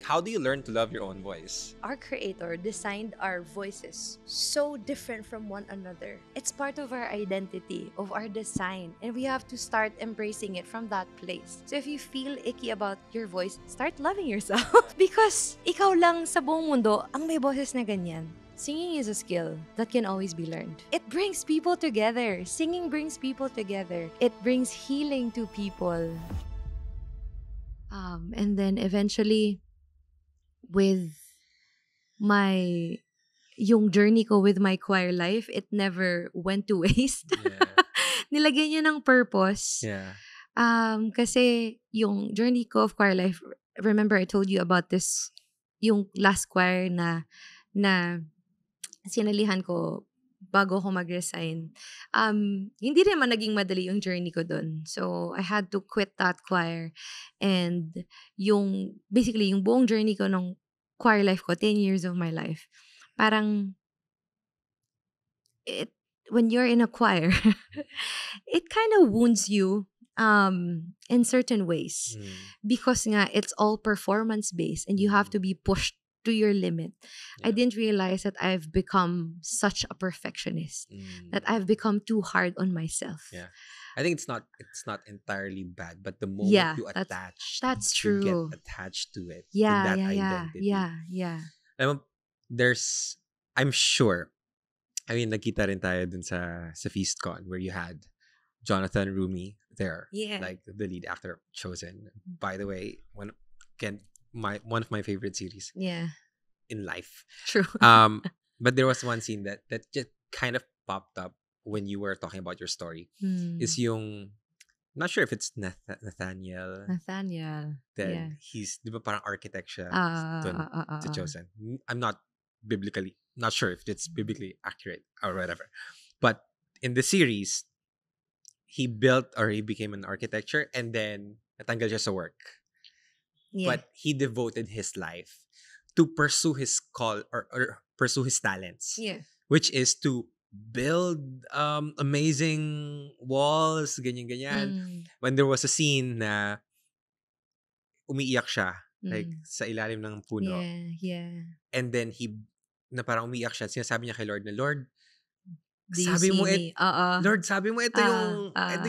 How do you learn to love your own voice? Our Creator designed our voices so different from one another. It's part of our identity, of our design, and we have to start embracing it from that place. So if you feel icky about your voice, start loving yourself. Because ikaw lang sa buong mundo ang may boses na ganyan. Singing is a skill that can always be learned. It brings people together. Singing brings people together. It brings healing to people. And then eventually, with yung journey ko with my choir life, it never went to waste. Yeah. Nilagyan niya ng purpose. Yeah. Kasi yung journey ko of choir life, remember I told you about this, yung last choir na sinalihan ko bago ako mag-resign. Hindi naman naging madali yung journey ko dun. So, I had to quit that choir. And basically, yung buong journey ko ng choir life ko, 10 years of my life, parang, when you're in a choir, it kind of wounds you in certain ways. Because nga, it's all performance-based and you have to be pushed to your limit. Yeah. I didn't realize that I've become such a perfectionist, that I've become too hard on myself. Yeah. I think it's not entirely bad, but the moment you attach, that's true. You get attached to it. Yeah, to that identity. Yeah. I'm sure, I mean, nakita rin tayo dun sa FeastCon where you had Jonathan Rumi there, like the lead actor chosen. By the way, one of my favorite series. Yeah. In life. True. But there was one scene that just kind of popped up when you were talking about your story. Is yung, I'm not sure if it's Nathaniel. That he's, di ba parang architect siya to chosen. I'm not sure if it's biblically accurate or whatever. But in the series, he became an architecture and then natanggal siya sa work. Yeah. But he devoted his life to pursue his call or pursue his talents. Yeah. Which is to build amazing walls, ganyan. When there was a scene na umiiyak siya, like sa ilalim ng puno. Yeah. And then na parang umiiyak siya, sinasabi niya kay Lord na, Lord, Lord, sabi mo ito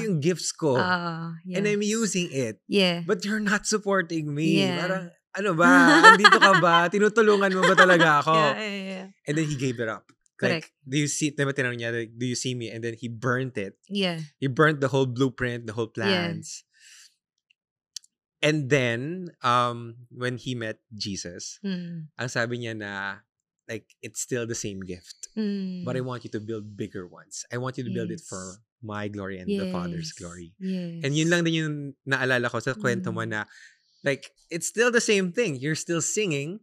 yung gifts ko. And I'm using it. Yeah. But you're not supporting me. Yeah. Parang, ano ba? Andito ka ba? Tinutulungan mo ba talaga ako? Yeah. And then he gave it up. Correct. Like, do you see, diba tinanong niya, like, do you see me? And then he burnt it. Yeah. He burnt the whole blueprint, the whole plans. Yeah. And then, when he met Jesus, ang sabi niya na, like, it's still the same gift. But I want you to build bigger ones. I want you to build it for my glory and the Father's glory. Yes. And yun lang din yung naalala ko sa kwento mo na, like, it's still the same thing. You're still singing.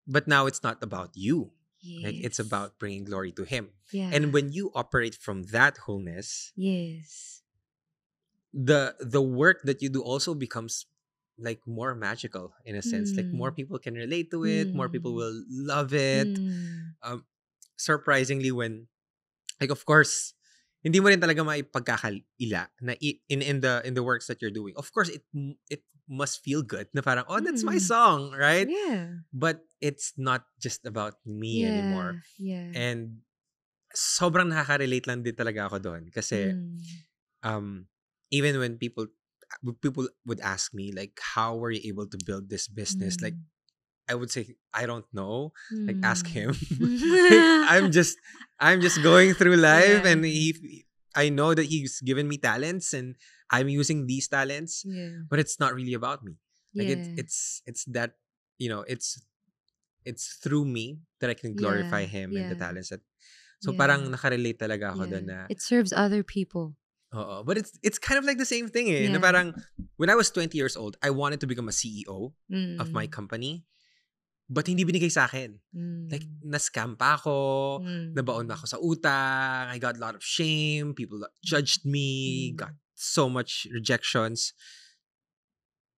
But now it's not about you. Yes. Like, it's about bringing glory to Him. Yeah. And when you operate from that wholeness, yes, the work that you do also becomes like more magical in a sense. Like, more people can relate to it. More people will love it. Surprisingly, when, like, of course, hindi mo rin talaga maipagkakaila na in the works that you're doing. Of course, it must feel good na parang, oh, that's my song, right? Yeah. But it's not just about me anymore. Yeah. And sobrang nakaka-relate lang din talaga ako doon. Kasi, even when people would ask me, like, how were you able to build this business? Like, I would say, I don't know. Like, ask him. Like, I'm just going through life, and I know that he's given me talents, and I'm using these talents. Yeah. But it's not really about me. Like, Yeah. it's that, it's through me that I can glorify him and the talents that. So parang nakarelate talaga ako doon na. It serves other people. But it's kind of like the same thing eh. Na parang, when I was 20 years old, I wanted to become a CEO of my company. But hindi binigay sa akin. Like, na-scam pa ako, nabaon ako sa utang, I got a lot of shame, people judged me, got so much rejections.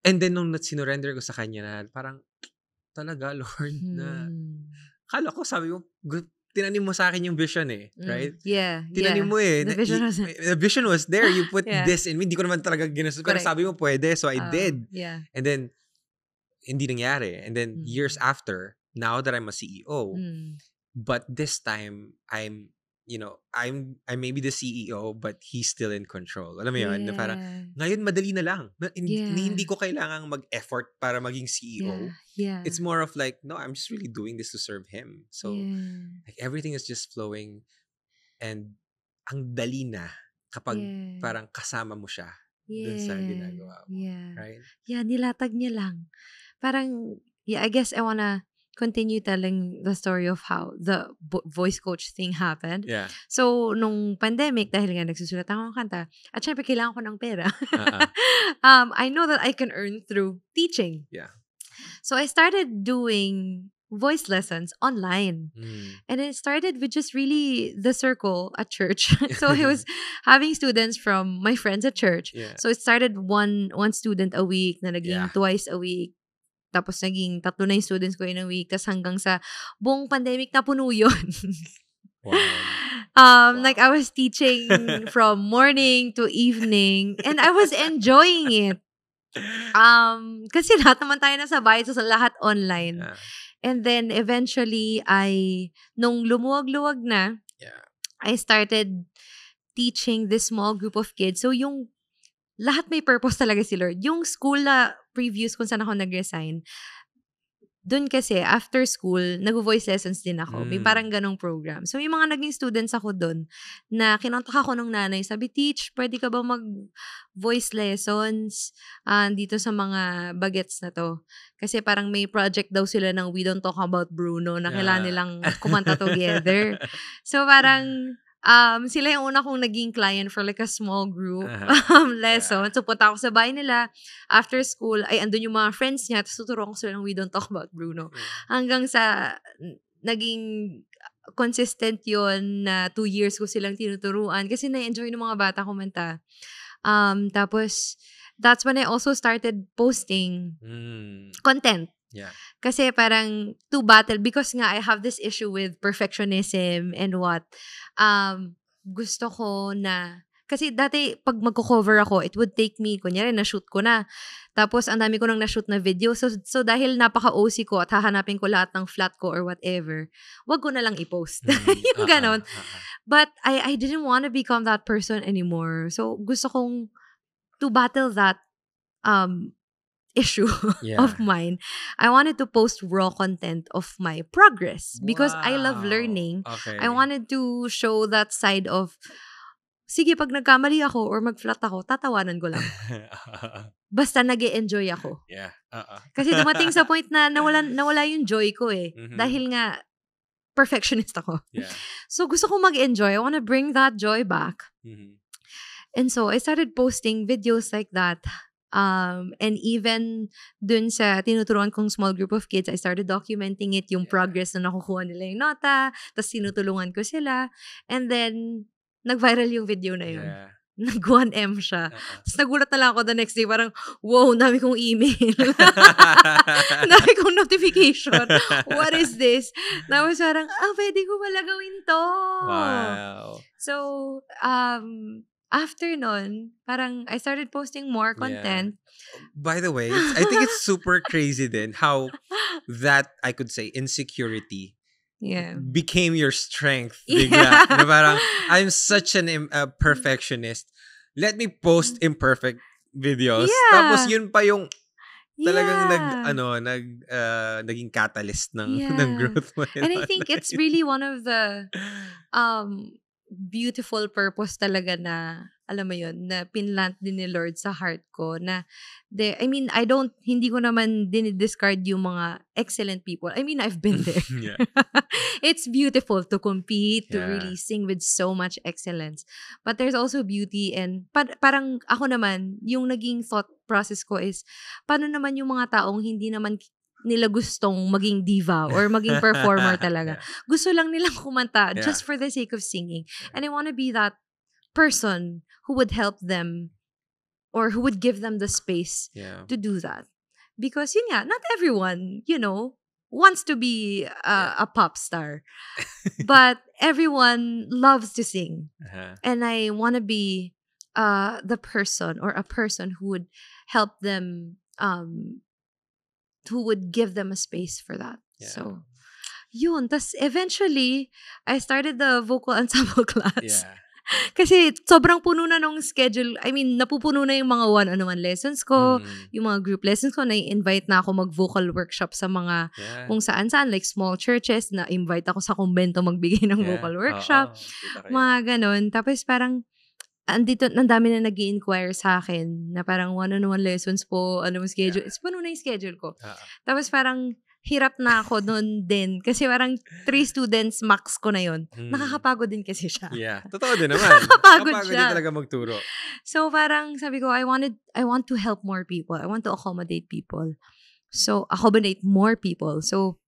And then, nung sinurrender ko sa kanya na, parang, talaga, Lord, na, akala ko, sabi mo, tinanim mo sa akin yung vision eh, right? Yeah. Tinanim mo eh. The vision was there. You put Yeah. this in me. Hindi ko naman talaga ginastos. Pero sabi mo pwede, so I did. Yeah. And then, hindi nangyari. And then years after, now that I'm a CEO, but this time I'm I may be the CEO, but he's still in control. Alam mo yun? Na parang, ngayon madali na lang. Hindi ko kailangang mag-effort para maging CEO. It's more of like, no, I'm just really doing this to serve him. So, like, everything is just flowing. And ang dali na kapag parang kasama mo siya dun sa ginagawa mo. Right? Yeah, nilatag niya lang. Parang, I guess I wanna continue telling the story of how the voice coach thing happened. Yeah. So, nung pandemic, dahil nga nagsusulat ako ng kanta, at syempre kailangan ko ng pera, I know that I can earn through teaching. Yeah. So, I started doing voice lessons online. And it started with just really the circle at church. So I was having students from my friends at church. Yeah. So it started one student a week, na naging twice a week. Tapos naging 3 na yung students ko in a week. Tapos hanggang sa buong pandemic na puno yun. Wow. Like I was teaching from morning to evening. And I was enjoying it. Kasi lahat naman tayo nasa bahay. So lahat online. Yeah. And then eventually, nung lumuwag-luwag na, I started teaching this small group of kids. So yung lahat may purpose talaga si Lord. Yung school na previous kung saan ako nag-resign, dun kasi, after school, nag-voice lessons din ako. May parang ganong program. So, yung mga naging students ako dun, na kinontak ako ng nanay, sabi, Teach, pwede ka ba mag-voice lessons dito sa mga bagets na to? Kasi parang may project daw sila ng We Don't Talk About Bruno na kailangan nilang kumanta together. So, parang sila yung una kong naging client for like a small group lesson. So, punta ako sa bahay nila. After school, andun yung mga friends niya. Tapos tuturuan ko sila ng We Don't Talk About Bruno. Hanggang sa naging consistent yun na 2 years ko silang tinuturuan. Kasi na-enjoy ng mga bata kumanta. Tapos, that's when I also started posting content. Yeah. Kasi parang to battle, because nga I have this issue with perfectionism and what. Gusto ko na, kasi dati pag magko-cover ako, it would take me, kunyari na-shoot ko na. Tapos ang dami ko nang na-shoot na video. So dahil napaka-OC ko at hahanapin ko lahat ng flat ko or whatever, wag ko na lang i-post. Yung ganon. But I didn't want to become that person anymore. So gusto kong to battle that issue of mine. I wanted to post raw content of my progress because I love learning. Okay. I wanted to show that side of, sige, pag nagkamali ako or mag-flat ako, tatawanan ko lang. Basta nag-e-enjoy ako. Yeah. Kasi dumating sa point na nawala yung joy ko eh. Dahil nga, perfectionist ako. Yeah. So gusto ko mag-enjoy. I want to bring that joy back. And so I started posting videos like that. And even dun sa tinuturuan kong small group of kids, I started documenting it, yung progress na nakukuha nila yung nota, tapos tinutulungan ko sila. And then, nag-viral yung video na yun. Yeah. Nag 1M siya. Tapos nagulat na lang ako the next day, parang, wow, dami kong email. Dami kong notification. What is this? Tapos parang, pwede ko pala gawin to. Wow. So, after nun, parang I started posting more content. Yeah. By the way, I think it's super crazy then how that, I could say, insecurity became your strength. Bigla. Na parang, I'm such a perfectionist. Let me post imperfect videos. Tapos yun pa yung talagang naging catalyst ng growth mo. And I think it's really one of the beautiful purpose talaga na, alam mo yun, na pinlant din ni Lord sa heart ko na, hindi ko naman dinidiscard yung mga excellent people. I mean, I've been there. It's beautiful to compete, to really sing with so much excellence. But there's also beauty and parang ako naman, yung naging thought process ko is, paano naman yung mga taong hindi naman nila gustong maging diva or maging performer talaga. Gusto lang nilang kumanta just for the sake of singing. And I want to be that person who would help them or who would give them the space to do that. Because yun nga, not everyone, wants to be a pop star. But everyone loves to sing. And I want to be the person or a person who would help them who would give them a space for that. Yeah. So, yun. Tas eventually, I started the vocal ensemble class. Yeah. Kasi sobrang puno na nung schedule. I mean, napupuno na yung mga one-on-one lessons ko, yung mga group lessons ko. Na-invite na ako mag-vocal workshop sa mga kung saan-saan, like small churches. Na-invite ako sa kumbento magbigay ng vocal workshop. Mga ganon. Tapos parang, andito, nandami na nag-i-inquire sa akin na parang one-on-one lessons po, ano mo schedule. It's puno na yung schedule ko. Tapos parang, hirap na ako noon din. Kasi parang 3 students max ko na yun. Nakakapagod din kasi siya. Yeah. Totoo din naman. Nakakapagod siya. Din talaga magturo. So parang sabi ko, I want to help more people. I want to accommodate people. So, accommodate more people. So,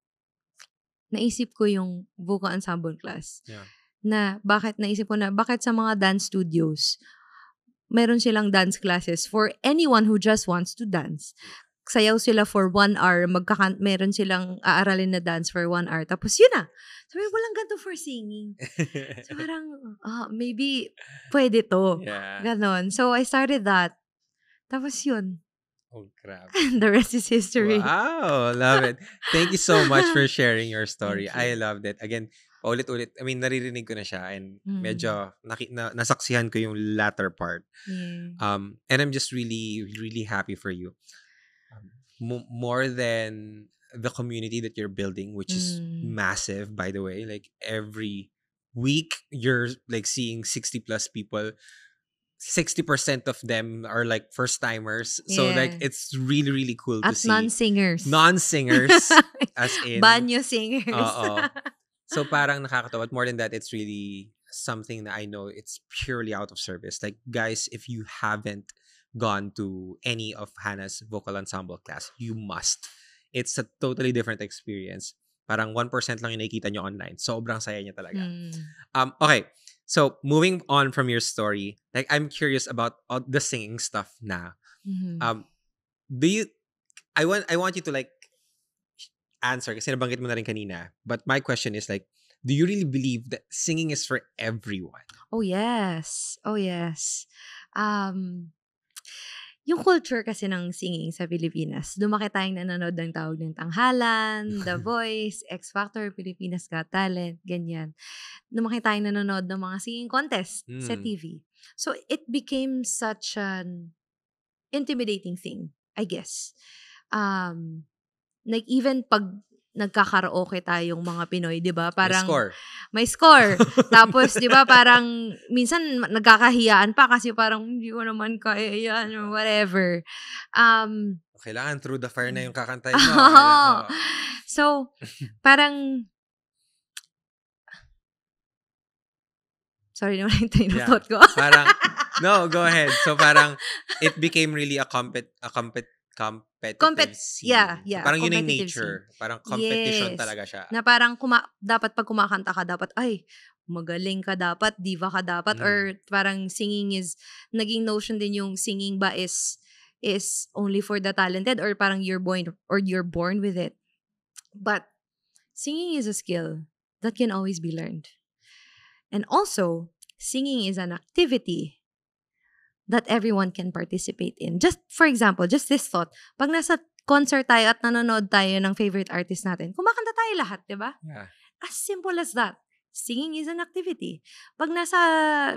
naisip ko yung vocal ensemble class. Yeah. Naisip ko na, bakit sa mga dance studios, meron silang dance classes for anyone who just wants to dance. Sayaw sila for 1 hour, meron silang aaralin na dance for 1 hour. Tapos yun na. Sabi, walang ganito for singing. So parang, maybe pwede to. Yeah. Ganon. So I started that. Tapos yun. Oh, crap. The rest is history. Wow, love it. Thank you so much for sharing your story. I loved it. Again, paulit-ulit. I mean, naririnig ko na siya and medyo nasaksihan ko yung latter part. Yeah. And I'm just really, really happy for you. More than the community that you're building, which is massive, by the way. Like every week, you're like seeing 60 plus people. 60% of them are like first timers. So like it's really, really cool to see. Non-singers. Non-singers. As in. Banyo singers. So parang nakakatawa. But more than that, it's really something that I know it's purely out of service. Like guys, if you haven't gone to any of Hannah's vocal ensemble class, you must. It's a totally different experience. Parang 1% lang yung nakikita nyo online. Sobrang saya niya talaga. Okay, so moving on from your story, like I'm curious about the singing stuff now. I want you to like answer kasi nabanggit mo na rin kanina. But my question is like, do you really believe that singing is for everyone? Oh yes. Yung culture kasi ng singing sa Pilipinas, lumaki tayong nanonood ng Tawag ng Tanghalan, The Voice, X Factor, Pilipinas Got Talent, ganyan. Lumaki tayong nanonood ng mga singing contest sa TV. So, it became such an intimidating thing, I guess. Like, even pag nagkakaraoke tayong mga Pinoy, 'di ba? Parang may score. Tapos 'di ba parang minsan nagkakahiyaan pa kasi parang hindi ko naman kaya yan or whatever. Kailangan Through the Fire na yung kakantahin mo. So, parang sorry naman yung train of thought ko. Parang no, go ahead. So parang it became really a competitive scene. Yeah. Parang yun yung nature. Scene. Parang competition talaga siya. Na parang dapat pag kumakanta ka, dapat, magaling ka dapat, diva ka dapat, or parang singing is, naging notion din yung singing ba is only for the talented, or parang you're born with it. But singing is a skill that can always be learned. And also, singing is an activity that everyone can participate in. Just, for example, just this thought, pag nasa concert tayo at nanonood tayo ng favorite artist natin, kumakanta tayo lahat, di ba? Yeah. As simple as that. Singing is an activity. Pag nasa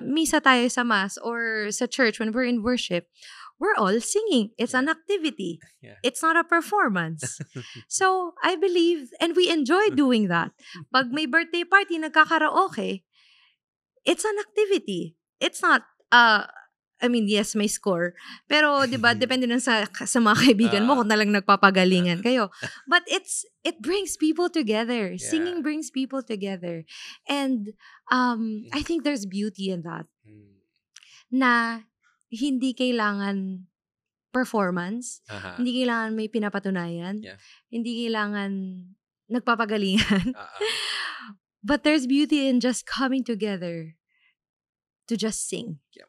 misa tayo sa mass or sa church when we're in worship, we're all singing. It's an activity. Yeah. It's not a performance. So, I believe, and we enjoy doing that. Pag may birthday party, nagkakaraoke, it's an activity. It's not, I mean, yes, may score. Pero, di ba, depende lang sa mga kaibigan mo kung talang nagpapagalingan kayo. But it brings people together. Yeah. Singing brings people together. And I think there's beauty in that. Na hindi kailangan performance. Hindi kailangan may pinapatunayan. Yeah. Hindi kailangan nagpapagalingan. But there's beauty in just coming together to just sing. Yeah.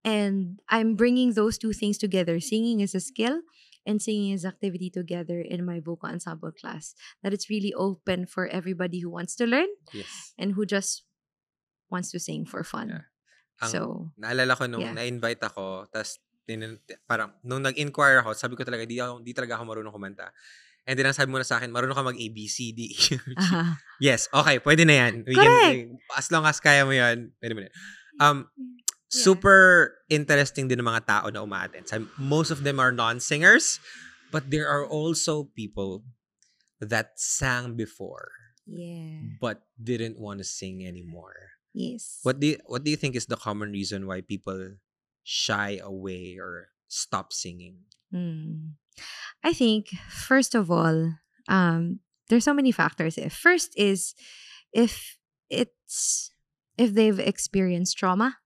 And I'm bringing those two things together. Singing is a skill and singing is activity together in my vocal ensemble class. That it's really open for everybody who wants to learn and who just wants to sing for fun. Yeah. So, naalala ko nung na-invite ako, tas parang nung nag-inquire ako, sabi ko talaga, di talaga ako marunong kumanta. And then ang sabi mo na sa akin, marunong ka mag-A, B, C, D, E, G. Yes, okay, pwede na yan. As long as kaya mo yan, pwede mo na. Super interesting din ng mga tao na umaattend. Most of them are non-singers, but there are also people that sang before, but didn't want to sing anymore. Yes. What do you think is the common reason why people shy away or stop singing? I think, first of all, there's so many factors. First is if they've experienced trauma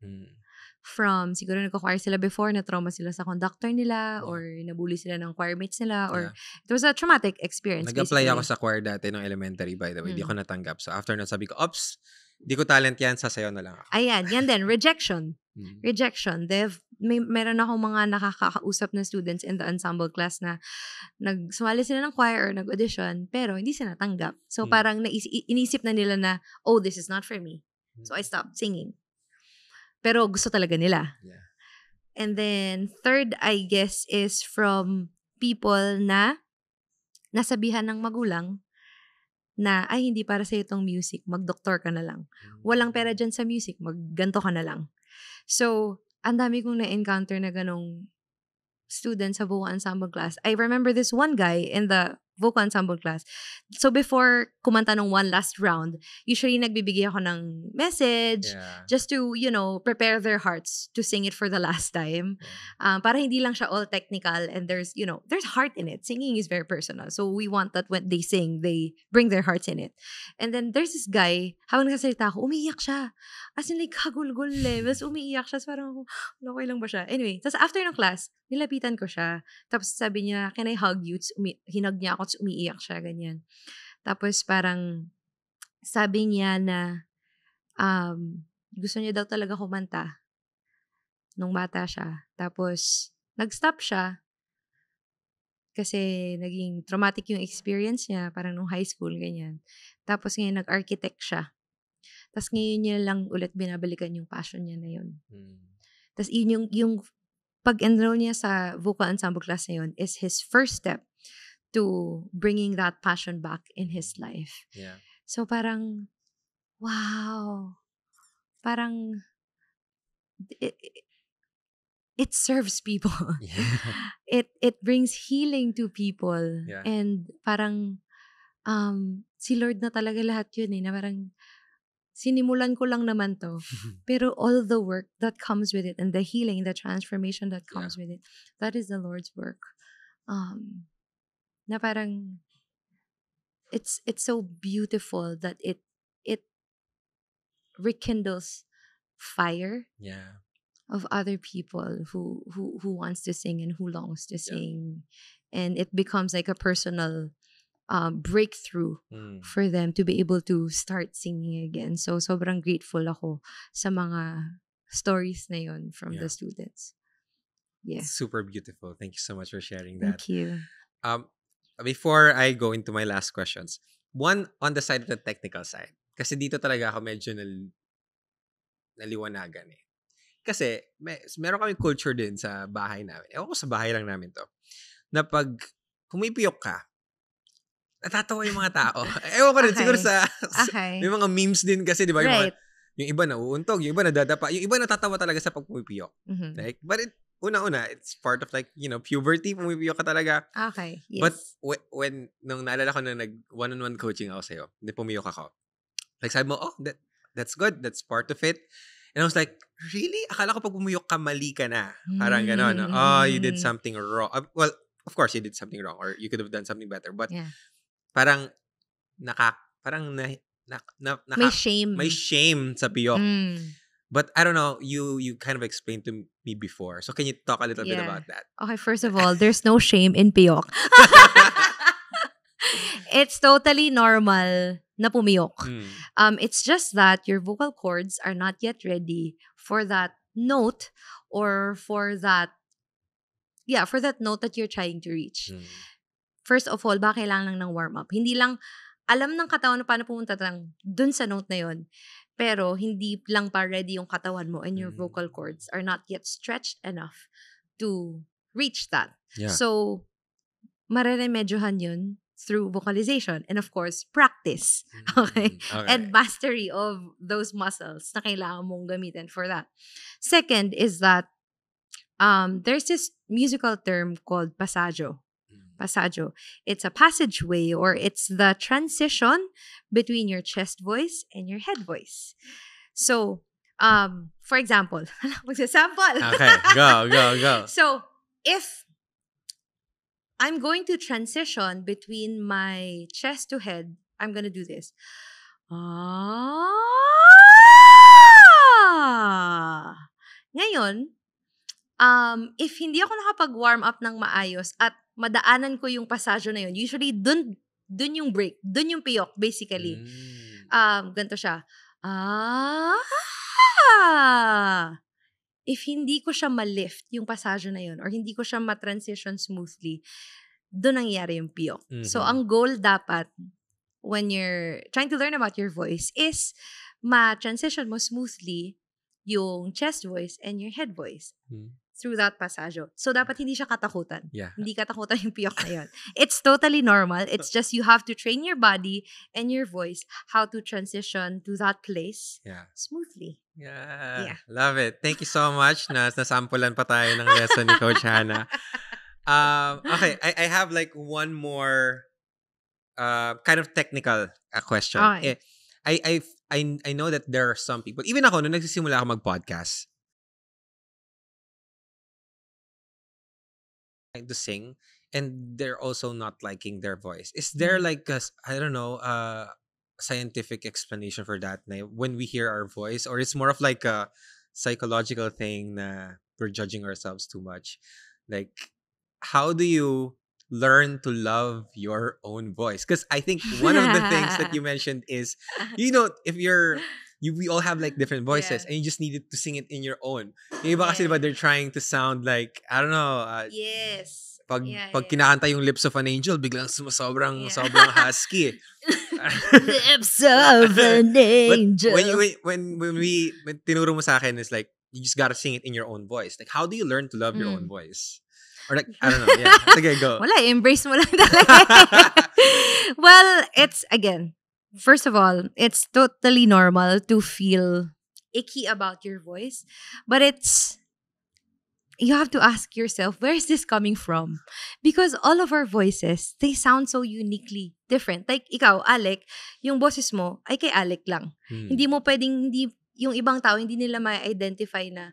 from, siguro nagka-choir sila before, na-trauma sila sa conductor nila, or nabully sila ng choir mates nila, or it was a traumatic experience. Nag-apply ako sa choir dati nung elementary, by the way. Di ko natanggap. So after nun, sabi ko, ops, di ko talent yan, sasayaw na lang ako. Ayan, yan din. Rejection. Rejection. Meron akong mga nakakausap na students in the ensemble class na sumali sila ng choir or nag-audition, pero hindi sila natanggap. So parang inisip na nila na, oh, this is not for me. So I stopped singing. Pero gusto talaga nila. Yeah. And then, third, I guess, is from people na nasabihan ng magulang na, ay, hindi para sa itong music, mag-doktor ka na lang. Walang pera dyan sa music, magganto ka na lang. So, ang dami kong na-encounter na ganong students sa vocal ensemble class. I remember this one guy in the vocal ensemble class. So before kumanta ng one last round, usually nagbibigay ako ng message just to, prepare their hearts to sing it for the last time. Para hindi lang siya all technical, and there's heart in it. Singing is very personal. So we want that when they sing, they bring their hearts in it. And then there's this guy, habang nagsasalita ako, umiiyak siya. As in like, kagulgul levels, umiiyak siya. So parang, okay lang ba siya? Anyway, tapos after ng class, nilapitan ko siya. Tapos sabi niya, can I hug you? Hinug niya ako, tapos umiiyak siya, ganyan. Tapos parang, sabi niya na, gusto niya daw talaga kumanta nung bata siya. Tapos, nag-stop siya kasi naging traumatic yung experience niya, parang nung high school, ganyan. Tapos ngayon, nag-architect siya. Tapos ngayon niya lang ulit binabalikan yung passion niya na yun. Tapos yung pag-enroll niya sa vocal ensemble class na yun is his first step to bringing that passion back in his life. Yeah. So parang, wow. Parang, it serves people. Yeah. It brings healing to people. Yeah. And parang, si Lord na talaga lahat yun na parang, sinimulan ko lang naman to. Pero all the work that comes with it, and the healing, the transformation that comes with it, that is the Lord's work. Na parang, it's so beautiful that it rekindles fire of other people who wants to sing and who longs to sing. And it becomes like a personal breakthrough for them to be able to start singing again. So, sobrang grateful ako sa mga stories na yun from the students. Yeah. Super beautiful. Thank you so much for sharing that. Thank you. Before I go into my last questions, one on the side of the technical side. Kasi dito talaga ako medyo naliwanagan eh. Kasi meron kami culture din sa bahay namin. Ewan ko sa bahay lang namin to. Na pag pumipiyok ka, natatawa yung mga tao. Ewan ko rin, siguro sa may mga memes din kasi, di ba? Right. Yung iba nauuntog, yung iba nadadapa, yung iba natatawa talaga sa pagpumipiyok. Like, but una-una, it's part of like, puberty, pumipiyok ka talaga. Okay, yes. But when nung naalala ko na one-on-one coaching ako sa'yo, hindi pumiyok ako. Like, sabi mo, that's good, that's part of it. And I was like, really? Akala ko pag pumiyok ka, mali ka na. Parang gano'n. You did something wrong. Well, of course, you did something wrong, or you could have done something better. But parang may shame. May shame sa piyok. But I don't know, you kind of explained to me before. So can you talk a little bit about that? Okay, first of all, there's no shame in piyok. It's totally normal na pumiyok. It's just that your vocal cords are not yet ready for that note, or for that note that you're trying to reach. First of all, baka kailangan lang ng warm-up. Hindi lang, alam ng katawan na paano pumunta dun sa note na yun. Pero, hindi lang pa ready yung katawan mo, and your vocal cords are not yet stretched enough to reach that. Yeah. So, mareremedyohan yun through vocalization and of course, practice. Okay? And mastery of those muscles na kailangan mong gamitin for that. Second is that there's this musical term called passaggio. Passaggio. It's a passageway or it's the transition between your chest voice and your head voice. So, for example, magsasample. Okay, go. So, if I'm going to transition between my chest to head, I'm gonna do this. Ngayon, if hindi ako nakapag-warm up ng maayos at madaanan ko yung passaggio na yun, usually dun yung break, dun yung piyok, basically. Ganito siya. If hindi ko siya ma-lift yung passaggio na yun or hindi ko siya ma-transition smoothly, dun nangyayari yung piyok. So, ang goal dapat when you're trying to learn about your voice is ma-transition mo smoothly yung chest voice and your head voice through that passaggio. So, dapat hindi siya katakutan. Yeah. Hindi katakutan yung piyok na yun. It's totally normal. It's just you have to train your body and your voice how to transition to that place smoothly. Yeah. Love it. Thank you so much na nasampulan pa tayo ng lesson ni Coach Hannah. Okay, I have like one more kind of technical question. Okay. I know that there are some people, even ako, nung nagsisimula ako mag-podcast, to sing, and they're also not liking their voice. Is there like a, I don't know, scientific explanation for that na when we hear our voice, or it's more of like a psychological thing na we're judging ourselves too much? Like, how do you learn to love your own voice? Because I think one of the things that you mentioned is, if we all have like different voices and you just needed to sing it in your own. Yung iba kasi diba they're trying to sound like, I don't know. Yes. Pag kinakanta yung Lips of an Angel, biglang sobrang husky. Lips of an Angel. When tinuro mo sa akin, it's like, you just gotta sing it in your own voice. Like, how do you learn to love your own voice? Or like, I don't know. Yeah. Sige, go. Wala, embrace mo lang talaga. Well, it's, again, first of all, it's totally normal to feel icky about your voice. But you have to ask yourself, where is this coming from? Because all of our voices, they sound so uniquely different. Like, ikaw, Alec, yung boses mo ay kay Alec lang. Hindi mo pwedeng, yung ibang tao, hindi nila ma-identify na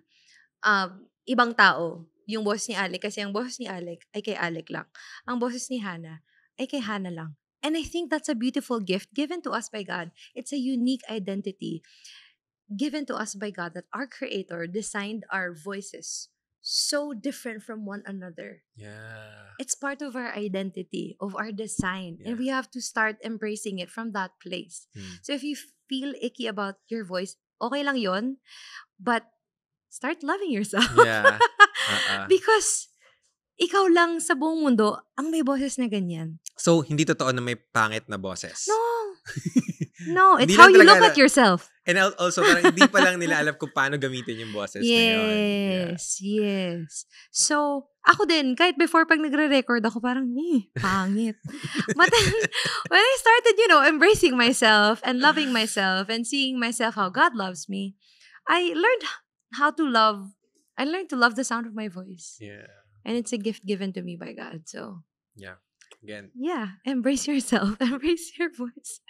ibang tao yung boses ni Alec. Kasi ang boses ni Alec ay kay Alec lang. Ang boses ni Hannah ay kay Hannah lang. And I think that's a beautiful gift given to us by God. It's a unique identity given to us by God that our Creator designed our voices so different from one another. Yeah. It's part of our identity, of our design. Yeah. And we have to start embracing it from that place. So if you feel icky about your voice, okay lang yon, but start loving yourself. Yeah. Because ikaw lang sa buong mundo ang may boses na ganyan. So, hindi totoo na may pangit na boses? No, it's how you look at yourself. And also, parang hindi pa lang nila alam kung paano gamitin yung boses na yun. Yes. So, ako din, kahit before pag nagre-record ako, parang, pangit. But then, when I started, embracing myself and loving myself and seeing myself how God loves me, I learned to love the sound of my voice. Yeah. And it's a gift given to me by God. So, again. Yeah, embrace yourself. Embrace your voice.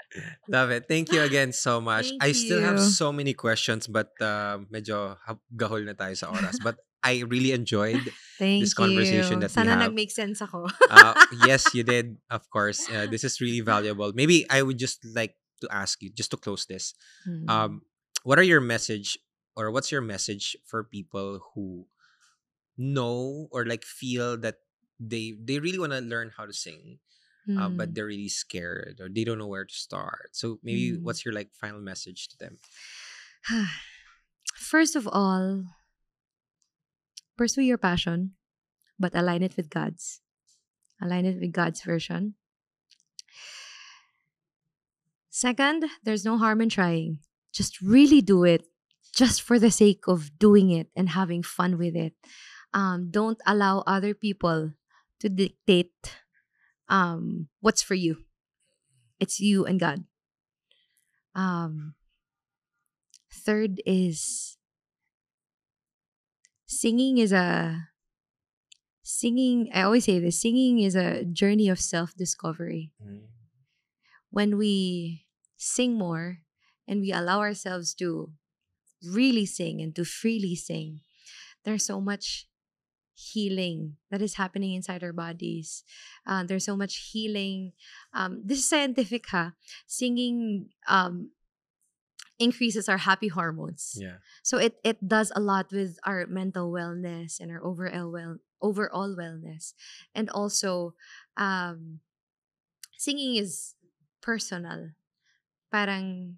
Love it. Thank you again so much. Thank I still you. have so many questions, but medyo gahol na tayo sa oras. But I really enjoyed this conversation that we have. Sana nag-make sense ako. Yes, you did. Of course. This is really valuable. Maybe I would just like to ask you, just to close this. What are your message, or what's your message for people who know or like feel that they really want to learn how to sing, but they're really scared or they don't know where to start? So maybe what's your like final message to them? First of all, pursue your passion, but align it with God's. Align it with God's version. Second, there's no harm in trying. Just really do it, just for the sake of doing it and having fun with it. Don't allow other people to dictate what's for you. It's you and God. Third is singing. I always say this, singing is a journey of self-discovery. When we sing more and we allow ourselves to really sing and to freely sing, there's so much healing that is happening inside our bodies. There's so much healing. This is scientific, ha. Singing increases our happy hormones. Yeah. So it does a lot with our mental wellness and our overall wellness. And also, singing is personal. Parang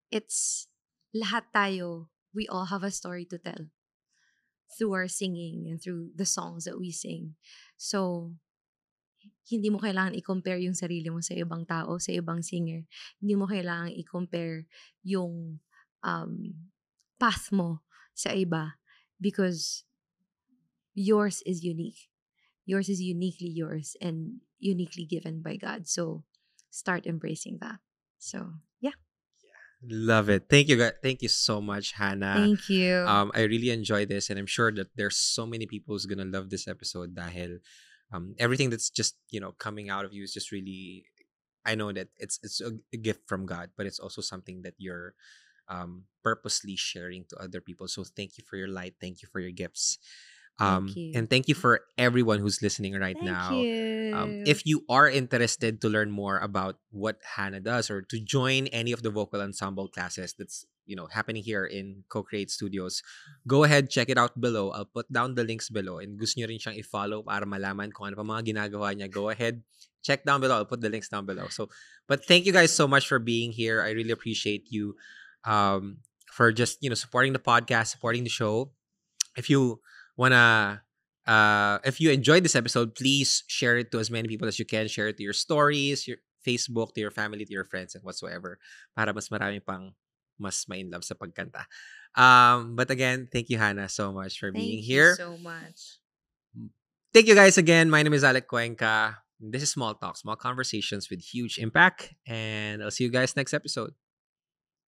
it's lahat tayo, we all have a story to tell through our singing and through the songs that we sing. So, hindi mo kailangan i-compare yung sarili mo sa ibang tao, sa ibang singer. Hindi mo kailangan i-compare yung path mo sa iba because yours is unique. Yours is uniquely yours and uniquely given by God. So, start embracing that. So, yeah. Love it. Thank you, guys. Thank you so much, Hannah. Thank you. I really enjoyed this, and I'm sure that there's so many people who's gonna love this episode. Dahil everything that's just coming out of you is just really. I know that it's a gift from God, but it's also something that you're purposely sharing to other people. So thank you for your light. Thank you for your gifts. Thank you. And thank you for everyone who's listening right Thank now. you. If you are interested to learn more about what Hannah does or to join any of the vocal ensemble classes that's happening here in Co-Create Studios, go ahead, check it out below. I'll put down the links below, and gusto nyo rin siyang i-follow para malaman kung ano pa mga ginagawa niya. Go ahead, check down below. I'll put the links down below. So, but thank you guys so much for being here. I really appreciate you for just supporting the podcast, supporting the show. If you if you enjoyed this episode, please share it to as many people as you can. Share it to your stories, your Facebook, to your family, to your friends, and whatsoever. Para mas marami pang mas ma-in love sa pagkanta. But again, thank you, Hannah, so much for being here. Thank you so much. Thank you guys again. My name is Alec Cuenca. This is Small Talk, small conversations with huge impact. And I'll see you guys next episode.